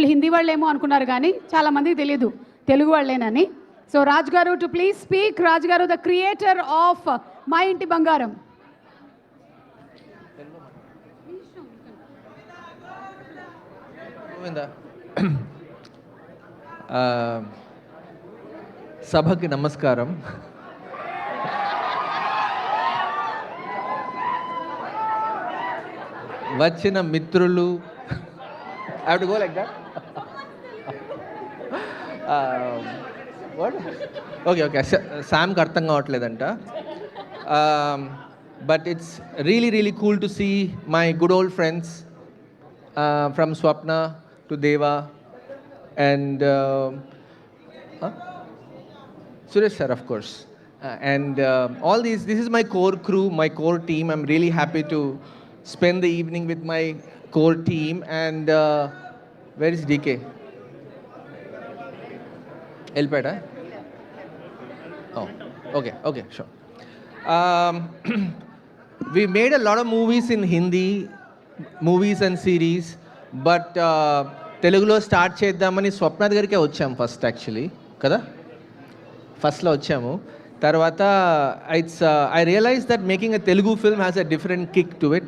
వీళ్ళు హిందీ వాళ్ళేమో అనుకున్నారు కానీ చాలామందికి తెలియదు తెలుగు వాళ్ళేనని. సో రాజ్ గారు టు ప్లీజ్ స్పీక్. రాజ్ గారు ద క్రియేటర్ ఆఫ్ మా ఇంటి బంగారం. సభకి నమస్కారం. వచ్చిన మిత్రులు, I have to go like that? What? Okay. Samకి అర్థం కావట్లేదంట. But it's really cool to see my good old friends from Swapna to Deva and Suresh sir, of course. And all these, this is my core crew, my core team. I'm really happy to spend the evening with my core team. And where is DK? Elpeta? Oh, okay, sure. We made a lot of movies in Hindi, movies and series, but తెలుగులో start చేద్దామని స్వప్న దగ్గరికే వచ్చాము first, actually కదా, ఫస్ట్లో వచ్చాము. తర్వాత I realized that making a Telugu film has a different kick to it.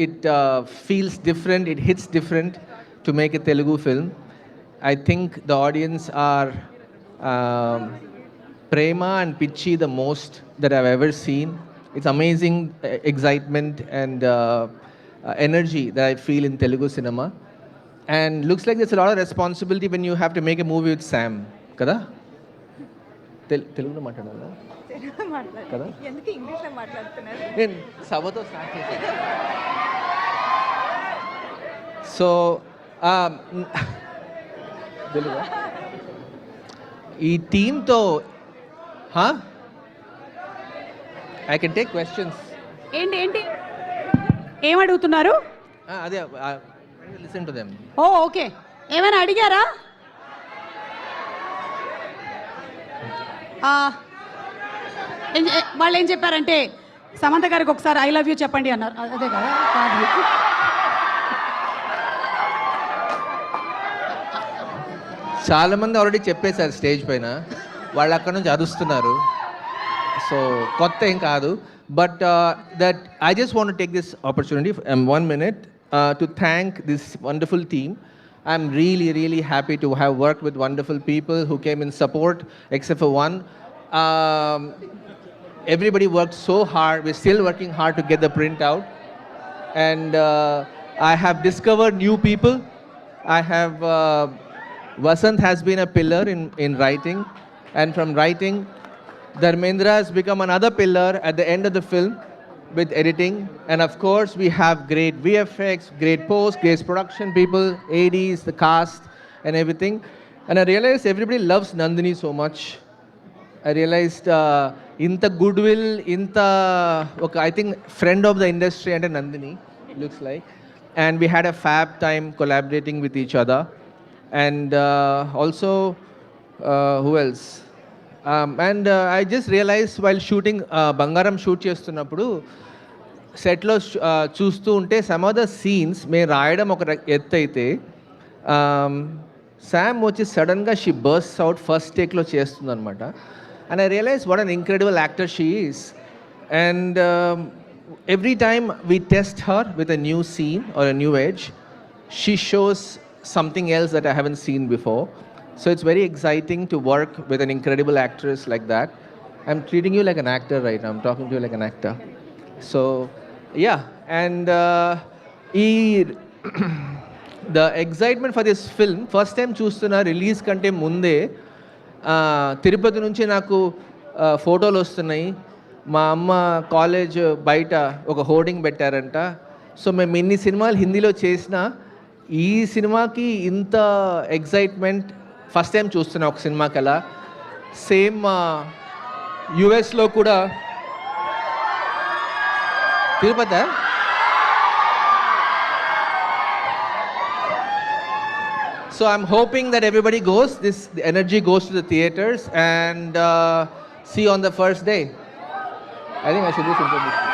It feels different, it hits different to make a Telugu film. I think the audience are Prema and Pichi the most that I've ever seen. It's amazing excitement and energy that I feel in Telugu cinema. And looks like there's a lot of responsibility when you have to make a movie with Sam. Kada? తెలుగులో మాట్లాడాలా కదా? ఎందుకు ఇంగ్లీష్లో మాట్లాడుతున్నారు? నేను సభతో start చేశాను. So తెలుగా ఈ టీంతో ఐ కెన్ టేక్ క్వశ్చన్స్. ఏంటి ఏమడుగుతున్నారు? అదే లిసన్ టు దెమ్. ఓకే, ఏమైనా అడిగారా? వాళ్ళు ఏం చెప్పారంటే సమంత గారికి ఒకసారి ఐ లవ్ యూ చెప్పండి అన్నారు. అదే కదా? చాలా మంది ఆల్రెడీ చెప్పేశారు స్టేజ్ పైన, వాళ్ళు అక్కడ నుంచి అరుస్తున్నారు. సో కొత్త ఏం కాదు. But that I just want to take this opportunity 1 minute to thank this wonderful team. I'm really happy to have worked with wonderful people who came in support, except for one. Everybody worked so hard. We're still working hard to get the print out. And I have discovered new people. I have Vasant has been a pillar in writing. And from writing, Dharmendra has become another pillar at the end of the film with editing. And of course, we have great VFX, great post, great production people, ADs, the cast, and everything. And I realized everybody loves Nandini so much. I realized inta goodwill, I think friend of the industry and Nandini, looks like. And we had a fab time collaborating with each other. And also, who else? And I just realized while shooting Bangaram shoot చేస్తున్నప్పుడు సెట్లో చూస్తూ ఉంటే some of the scenes మేము రాయడం ఒక ఎత్తు అయితే శామ్ వచ్చి సడన్గా షీ బర్స్ట్ అవుట్ ఫస్ట్ టేక్లో చేస్తుంది అనమాట. And I realize what an incredible actor she is. And every time we test her with a new scene or a new edge, she shows something else that I haven't seen before. So it's very exciting to work with an incredible actress like that. I'm treating you like an actor right now. I'm talking to you like an actor. So yeah, and the excitement for this film, first time చూస్తున్న release కంటే ముందే తిరుపతి నుంచి నాకు ఫోటోలు వస్తున్నాయి. మా అమ్మ college బయట ఒక హోర్డింగ్ పెట్టారంట. సో మేము ఇన్ని సినిమాలు హిందీలో చేసినా ఈ సినిమాకి ఇంత ఎగ్జైట్మెంట్ ఫస్ట్ టైం చూస్తున్నా ఒక సినిమాకి. అలా సేమ్ యుఎస్లో కూడా Tirupati. So I'm hoping that everybody goes, the energy goes to the theaters and see you on the first day. I think I should do something.